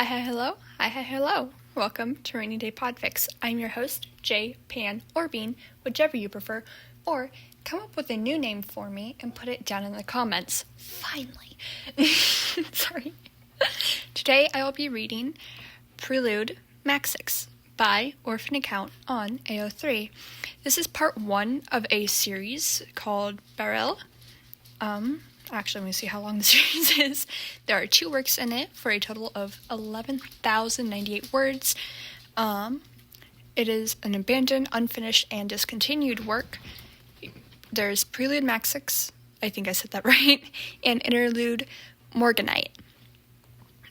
Hello. Hello. Welcome to Rainy Day Podfic. I'm your host, Jay, Pan, or Bean, whichever you prefer, or come up with a new name for me and put it down in the comments. Finally. Sorry. Today I will be reading Prelude, Maxixe by Orphan Account on AO3. This is part 1 of a series called Barrel. Actually, let me see how long the series is. There are 2 works in it for a total of 11,098 words. It is an abandoned, unfinished, and discontinued work. There's Prelude Maxixe, I think I said that right, and Interlude Morganite,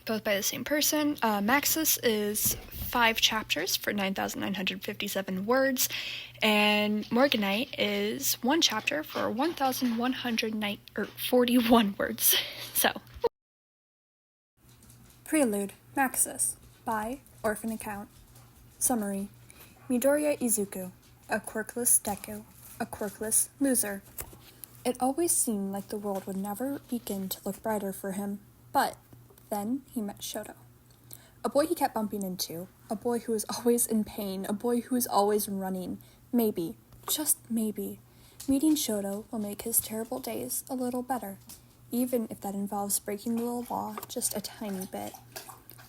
both by the same person. Maxixe is 5 chapters for 9,957 words, and Morganite is 1 chapter for 1,141 words. So, Prelude Maxixe by Orphan Account. Summary: Midoriya Izuku, a quirkless Deku, a quirkless loser. It always seemed like the world would never begin to look brighter for him, but then he met Shoto. A boy he kept bumping into, a boy who was always in pain, a boy who was always running. Maybe, just maybe, meeting Shoto will make his terrible days a little better, even if that involves breaking the law just a tiny bit.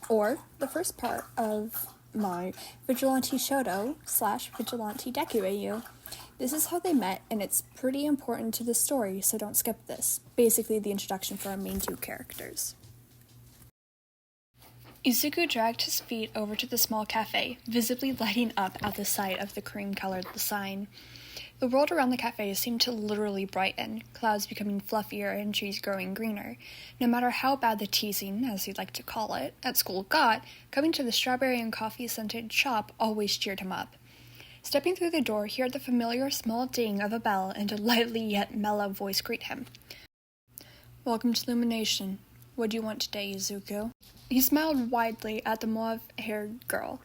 Or the first part of my Vigilante Shoto / Vigilante Deku AU. This is how they met, and it's pretty important to the story, so don't skip this. Basically the introduction for our main 2 characters. Izuku dragged his feet over to the small cafe, visibly lighting up at the sight of the cream-colored sign. The world around the cafe seemed to literally brighten, clouds becoming fluffier and trees growing greener. No matter how bad the teasing, as he'd like to call it, at school got, coming to the strawberry and coffee-scented shop always cheered him up. Stepping through the door, he heard the familiar small ding of a bell and a lively yet mellow voice greet him. "Welcome to Illumination. What do you want today, Izuku?" He smiled widely at the mauve-haired girl,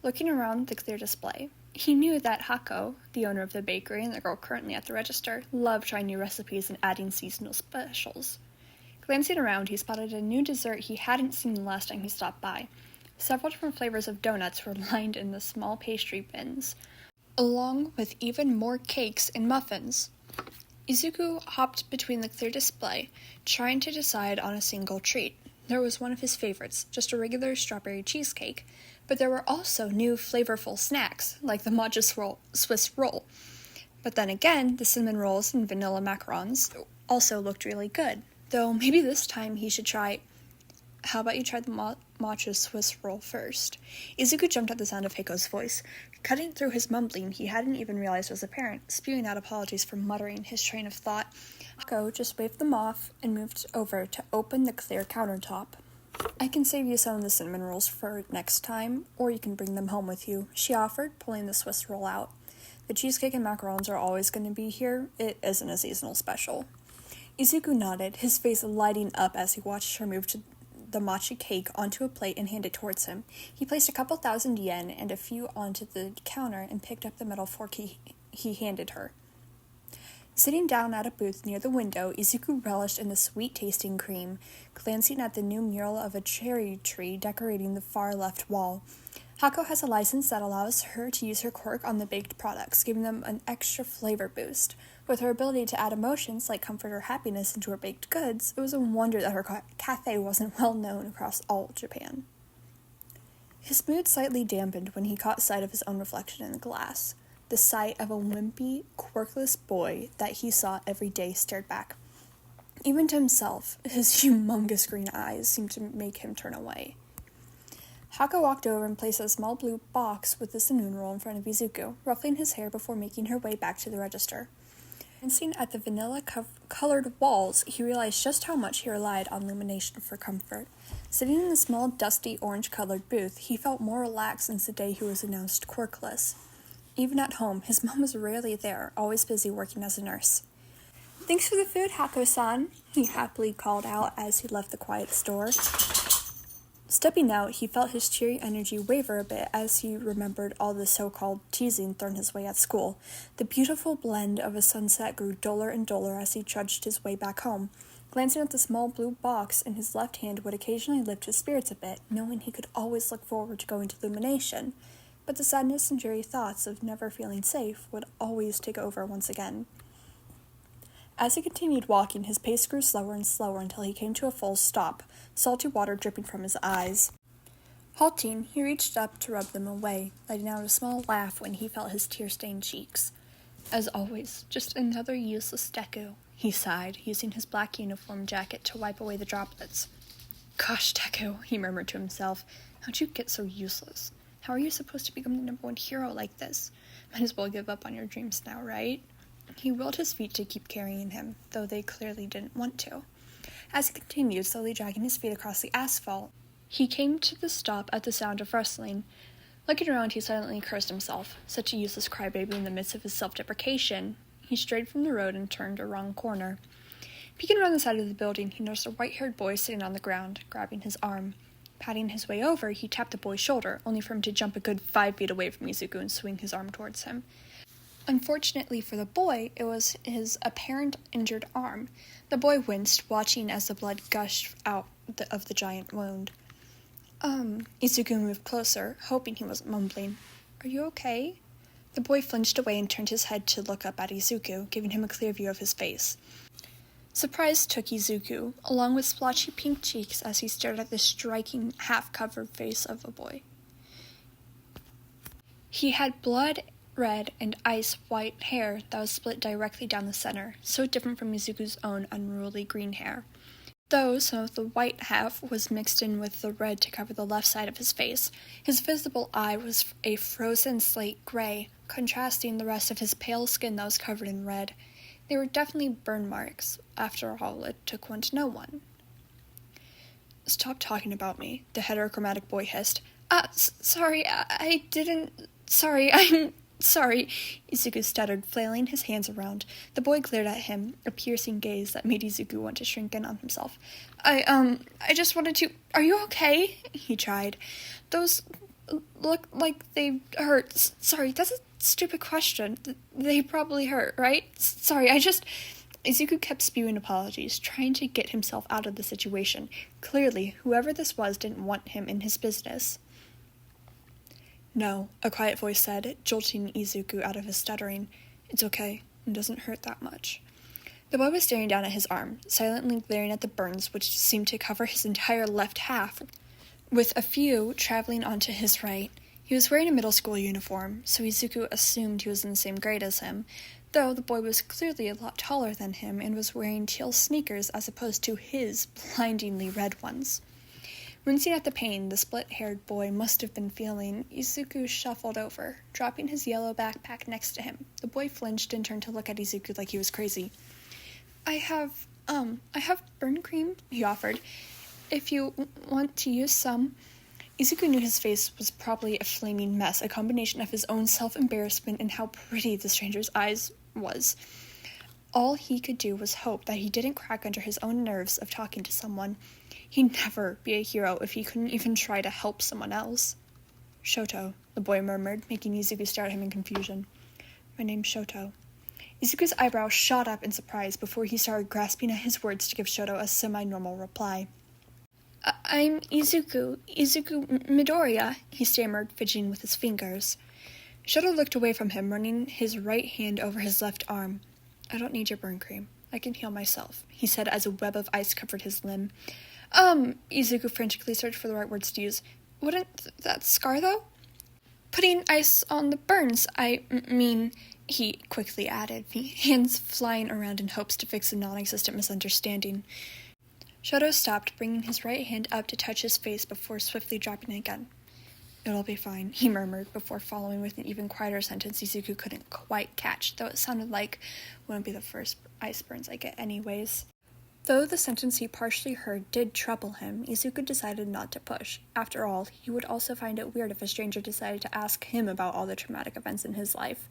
looking around the clear display. He knew that Hako, the owner of the bakery and the girl currently at the register, loved trying new recipes and adding seasonal specials. Glancing around, he spotted a new dessert he hadn't seen the last time he stopped by. Several different flavors of donuts were lined in the small pastry bins, along with even more cakes and muffins. Izuku hopped between the clear display, trying to decide on a single treat. There was one of his favorites, just a regular strawberry cheesecake, but there were also new flavorful snacks, like the matcha Swiss roll. But then again, the cinnamon rolls and vanilla macarons also looked really good, though maybe this time he should try... How about you try the matcha Swiss roll first? Izuku jumped at the sound of Heiko's voice, cutting through his mumbling he hadn't even realized was apparent, spewing out apologies for muttering his train of thought. Hako just waved them off and moved over to open the clear countertop. "I can save you some of the cinnamon rolls for next time, or you can bring them home with you," she offered, pulling the Swiss roll out. "The cheesecake and macarons are always going to be here. It isn't a seasonal special." Izuku nodded, his face lighting up as he watched her move to the matcha cake onto a plate and hand it towards him. He placed a couple thousand yen and a few onto the counter and picked up the metal fork he handed her. Sitting down at a booth near the window, Izuku relished in the sweet-tasting cream, glancing at the new mural of a cherry tree decorating the far left wall. Hako has a license that allows her to use her quirk on the baked products, giving them an extra flavor boost. With her ability to add emotions like comfort or happiness into her baked goods, it was a wonder that her cafe wasn't well known across all Japan. His mood slightly dampened when he caught sight of his own reflection in the glass. The sight of a wimpy, quirkless boy that he saw every day stared back. Even to himself, his humongous green eyes seemed to make him turn away. Hako walked over and placed a small blue box with the cinnamon roll in front of Izuku, ruffling his hair before making her way back to the register. Glancing at the vanilla-colored walls, he realized just how much he relied on illumination for comfort. Sitting in the small, dusty, orange-colored booth, he felt more relaxed since the day he was announced quirkless. Even at home, his mom was rarely there, always busy working as a nurse. "Thanks for the food, Hako-san," he happily called out as he left the quiet store. Stepping out, he felt his cheery energy waver a bit as he remembered all the so-called teasing thrown his way at school. The beautiful blend of a sunset grew duller and duller as he trudged his way back home. Glancing at the small blue box in his left hand would occasionally lift his spirits a bit, knowing he could always look forward to going to Illumination, but the sadness and dreary thoughts of never feeling safe would always take over once again. As he continued walking, his pace grew slower and slower until he came to a full stop, salty water dripping from his eyes. Halting, he reached up to rub them away, letting out a small laugh when he felt his tear-stained cheeks. As always, just another useless Deku, he sighed, using his black uniform jacket to wipe away the droplets. Gosh, Deku, he murmured to himself, how'd you get so useless? How are you supposed to become the #1 hero like this? Might as well give up on your dreams now, right? He willed his feet to keep carrying him, though they clearly didn't want to. As he continued, slowly dragging his feet across the asphalt, he came to the stop at the sound of rustling. Looking around, he silently cursed himself. Such a useless crybaby in the midst of his self-deprecation. He strayed from the road and turned a wrong corner. Peeking around the side of the building, he noticed a white-haired boy sitting on the ground, grabbing his arm. Patting his way over, he tapped the boy's shoulder, only for him to jump a good 5 feet away from Izuku and swing his arm towards him. Unfortunately for the boy, it was his apparent injured arm. The boy winced, watching as the blood gushed out of the giant wound. Izuku moved closer, hoping he wasn't mumbling. Are you okay? The boy flinched away and turned his head to look up at Izuku, giving him a clear view of his face. Surprise took Izuku, along with splotchy pink cheeks as he stared at the striking, half-covered face of a boy. He had blood-red and ice-white hair that was split directly down the center, so different from Izuku's own unruly green hair. Though some of the white half was mixed in with the red to cover the left side of his face, his visible eye was a frozen slate gray, contrasting the rest of his pale skin that was covered in red. They were definitely burn marks. After all, it took one to know one. Stop talking about me, the heterochromatic boy hissed. Sorry, I didn't... Sorry, I'm... Sorry, Izuku stuttered, flailing his hands around. The boy glared at him, a piercing gaze that made Izuku want to shrink in on himself. I just wanted to... Are you okay? He tried. Those look like they hurt. Sorry, that's a stupid question. They probably hurt, right? Sorry, Izuku kept spewing apologies, trying to get himself out of the situation. Clearly, whoever this was didn't want him in his business. No, a quiet voice said, jolting Izuku out of his stuttering. It's okay. It doesn't hurt that much. The boy was staring down at his arm, silently glaring at the burns which seemed to cover his entire left half, with a few traveling onto his right. He was wearing a middle school uniform, so Izuku assumed he was in the same grade as him, though the boy was clearly a lot taller than him and was wearing teal sneakers as opposed to his blindingly red ones. Wincing at the pain the split-haired boy must have been feeling, Izuku shuffled over, dropping his yellow backpack next to him. The boy flinched and turned to look at Izuku like he was crazy. I have burn cream, he offered. If you want to use some. Izuku knew his face was probably a flaming mess, a combination of his own self-embarrassment and how pretty the stranger's eyes was. All he could do was hope that he didn't crack under his own nerves of talking to someone. He'd never be a hero if he couldn't even try to help someone else. Shoto, the boy murmured, making Izuku stare at him in confusion. My name's Shoto. Izuku's eyebrows shot up in surprise before he started grasping at his words to give Shoto a semi-normal reply. I'm Izuku Midoriya, he stammered, fidgeting with his fingers. Shoto looked away from him, running his right hand over his left arm. I don't need your burn cream. I can heal myself, he said as a web of ice covered his limb. Izuku frantically searched for the right words to use. Wouldn't that scar, though? Putting ice on the burns, I mean, he quickly added, hands flying around in hopes to fix a non-existent misunderstanding. Shoto stopped, bringing his right hand up to touch his face before swiftly dropping it again. It'll be fine, he murmured, before following with an even quieter sentence Izuku couldn't quite catch, though it sounded like, wouldn't be the first ice burns I get anyways. Though the sentence he partially heard did trouble him, Izuku decided not to push. After all, he would also find it weird if a stranger decided to ask him about all the traumatic events in his life.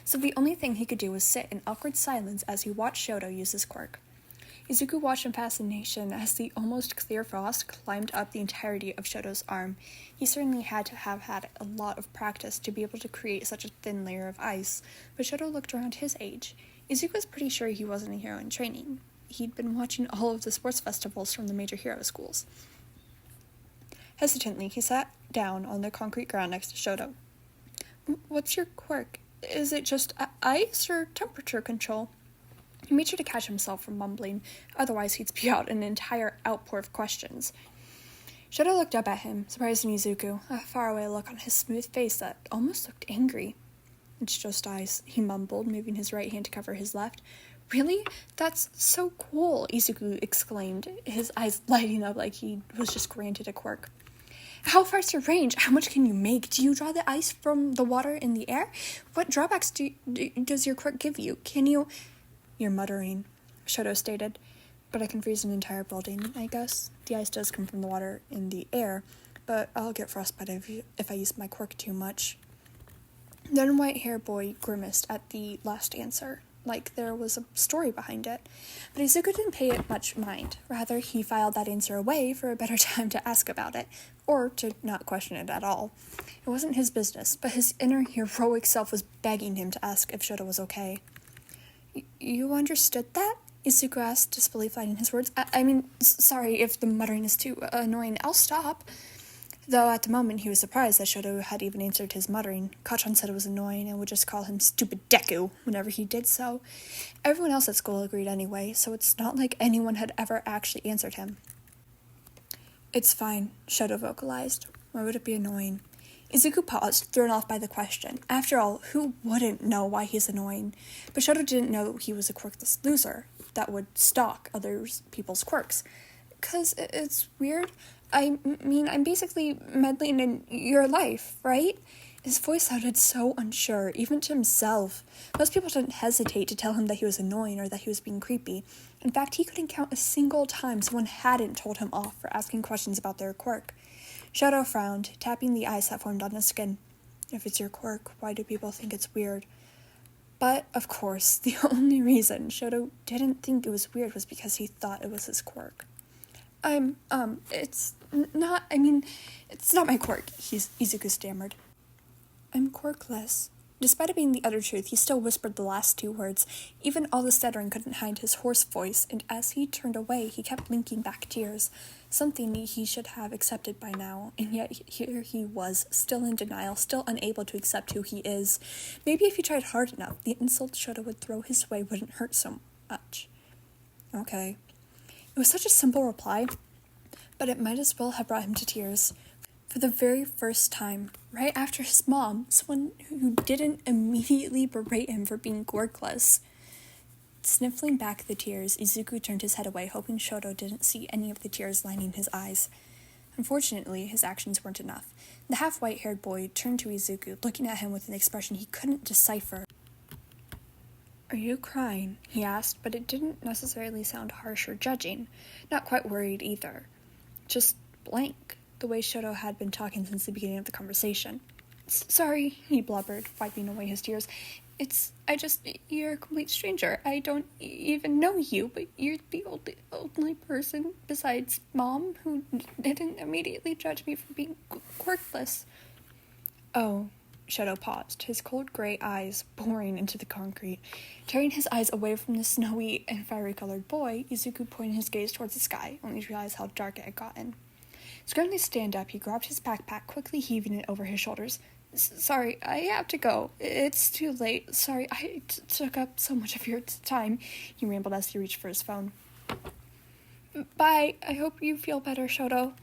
So the only thing he could do was sit in awkward silence as he watched Shoto use his quirk. Izuku watched in fascination as the almost clear frost climbed up the entirety of Shoto's arm. He certainly had to have had a lot of practice to be able to create such a thin layer of ice, but Shoto looked around his age. Izuku was pretty sure he wasn't a hero in training. he'd been watching all of the sports festivals from the major hero schools. Hesitantly, he sat down on the concrete ground next to Shoto. What's your quirk? Is it just ice or temperature control? He made sure to catch himself from mumbling, otherwise he'd spew out an entire outpour of questions. Shoto looked up at him, surprising Izuku, a faraway look on his smooth face that almost looked angry. It's just ice, he mumbled, moving his right hand to cover his left. Really? That's so cool, Izuku exclaimed, his eyes lighting up like he was just granted a quirk. How far's your range? How much can you make? Do you draw the ice from the water in the air? What drawbacks does your quirk give you? Can you... You're muttering, Shoto stated. But I can freeze an entire building, I guess. The ice does come from the water in the air, but I'll get frostbite if I use my quirk too much. The white-haired boy grimaced at the last answer, like there was a story behind it. But Izuku didn't pay it much mind. Rather, he filed that answer away for a better time to ask about it, or to not question it at all. It wasn't his business, but his inner heroic self was begging him to ask if Shoto was okay. You understood that? Izuku asked, disbelief lighting his words. I mean, sorry if the muttering is too annoying. I'll stop. Though at the moment he was surprised that Shoto had even answered his muttering. Kachan said it was annoying and would just call him Stupid Deku whenever he did so. Everyone else at school agreed anyway, so it's not like anyone had ever actually answered him. It's fine, Shoto vocalized. Why would it be annoying? Izuku paused, thrown off by the question. After all, who wouldn't know why he's annoying? But Shoto didn't know he was a quirkless loser that would stalk other people's quirks. 'Cause it's weird. I mean, I'm basically meddling in your life, right? His voice sounded so unsure, even to himself. Most people didn't hesitate to tell him that he was annoying or that he was being creepy. In fact, he couldn't count a single time someone hadn't told him off for asking questions about their quirk. Shoto frowned, tapping the ice that formed on his skin. If it's your quirk, why do people think it's weird? But, of course, the only reason Shoto didn't think it was weird was because he thought it was his quirk. It's not my quirk, Izuku stammered. I'm quirkless. Despite it being the utter truth, he still whispered the last two words. Even all the stuttering couldn't hide his hoarse voice, and as he turned away, he kept blinking back tears. Something he should have accepted by now, and yet here he was, still in denial, still unable to accept who he is. Maybe if he tried hard enough, the insult Shoto would throw his way wouldn't hurt so much. Okay. It was such a simple reply, but it might as well have brought him to tears. For the very first time, right after his mom, someone who didn't immediately berate him for being quirkless. Sniffling back the tears, Izuku turned his head away, hoping Shoto didn't see any of the tears lining his eyes. Unfortunately, his actions weren't enough. The half-white-haired boy turned to Izuku, looking at him with an expression he couldn't decipher. Are you crying? He asked, but it didn't necessarily sound harsh or judging. Not quite worried either. Just blank, the way Shoto had been talking since the beginning of the conversation. Sorry, he blubbered, wiping away his tears. You're a complete stranger. I don't even know you, but you're the only person besides Mom who didn't immediately judge me for being quirkless. Oh, Shoto paused, his cold gray eyes boring into the concrete. Tearing his eyes away from the snowy and fiery-colored boy, Izuku pointed his gaze towards the sky, only to realize how dark it had gotten. Scrambling to stand up, he grabbed his backpack, quickly heaving it over his shoulders. Sorry, I have to go. It's too late. Sorry, I took up so much of your time, he rambled as he reached for his phone. Bye. I hope you feel better, Shoto.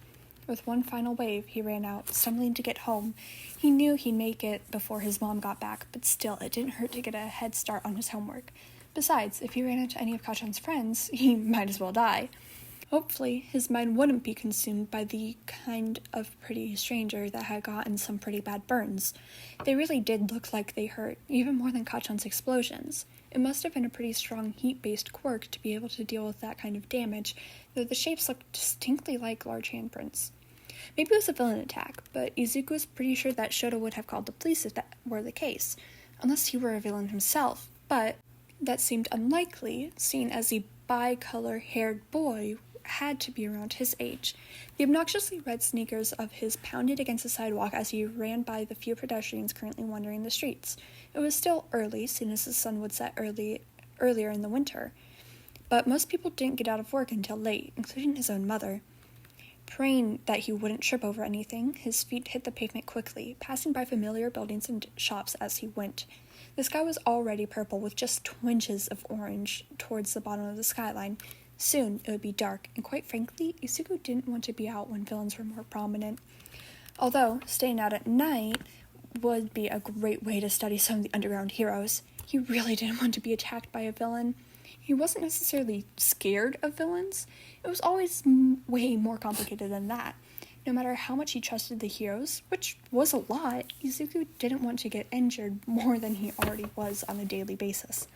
With one final wave, he ran out, stumbling to get home. He knew he'd make it before his mom got back, but still, it didn't hurt to get a head start on his homework. Besides, if he ran into any of Kachan's friends, he might as well die. Hopefully, his mind wouldn't be consumed by the kind of pretty stranger that had gotten some pretty bad burns. They really did look like they hurt, even more than Kachan's explosions. It must have been a pretty strong heat-based quirk to be able to deal with that kind of damage, though the shapes looked distinctly like large handprints. Maybe it was a villain attack, but Izuku was pretty sure that Shoto would have called the police if that were the case, unless he were a villain himself, but that seemed unlikely, seeing as the bi-color-haired boy had to be around his age. The obnoxiously red sneakers of his pounded against the sidewalk as he ran by the few pedestrians currently wandering the streets. It was still early, seeing as the sun would set earlier in the winter, but most people didn't get out of work until late, including his own mother. Praying that he wouldn't trip over anything, his feet hit the pavement quickly, passing by familiar buildings and shops as he went. The sky was already purple with just twinges of orange towards the bottom of the skyline. Soon it would be dark, and quite frankly, Izuku didn't want to be out when villains were more prominent. Although staying out at night would be a great way to study some of the underground heroes, he really didn't want to be attacked by a villain. He wasn't necessarily scared of villains. It was always way more complicated than that. No matter how much he trusted the heroes, which was a lot, Izuku didn't want to get injured more than he already was on a daily basis.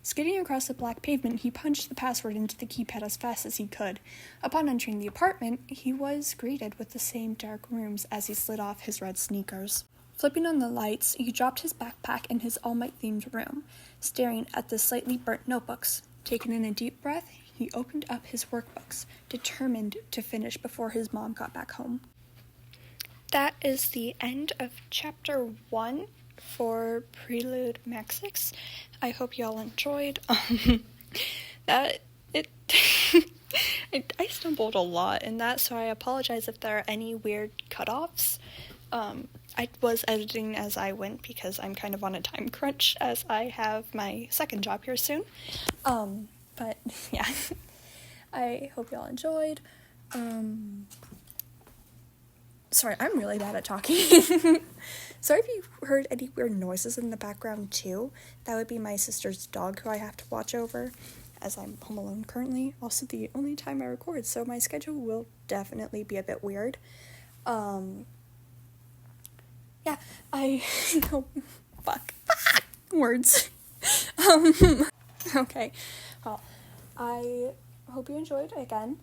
Skidding across the black pavement, he punched the password into the keypad as fast as he could. Upon entering the apartment, he was greeted with the same dark rooms as he slid off his red sneakers. Flipping on the lights, he dropped his backpack in his All Might-themed room, staring at the slightly burnt notebooks. Taking in a deep breath, he opened up his workbooks, determined to finish before his mom got back home. That is the end of Chapter 1 for Prelude Maxixe. I hope y'all enjoyed. I stumbled a lot in that, so I apologize if there are any weird cutoffs. I was editing as I went because I'm kind of on a time crunch as I have my second job here soon. But yeah, I hope y'all enjoyed. Sorry, I'm really bad at talking. Sorry if you heard any weird noises in the background too. That would be my sister's dog who I have to watch over as I'm home alone currently. Also the only time I record, so my schedule will definitely be a bit weird. Yeah, words. Okay, well, I hope you enjoyed again.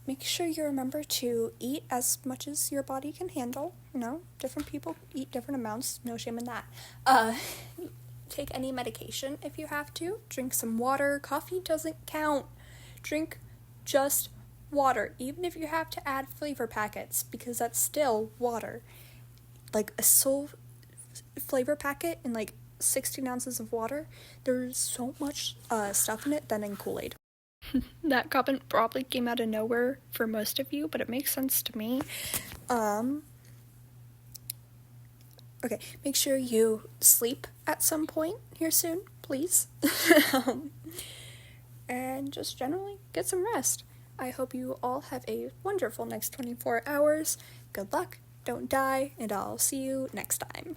Make sure you remember to eat as much as your body can handle. You know, different people eat different amounts, no shame in that. Take any medication if you have to. Drink some water. Coffee doesn't count. Drink just water, even if you have to add flavor packets, because that's still water. Like a soul flavor packet and like 16 ounces of water, there's so much stuff in it than in Kool-Aid. That comment probably came out of nowhere for most of you, but it makes sense to me. Okay, make sure you sleep at some point here soon, please. And just generally get some rest. I hope you all have a wonderful next 24 hours. Good luck. Don't die, and I'll see you next time.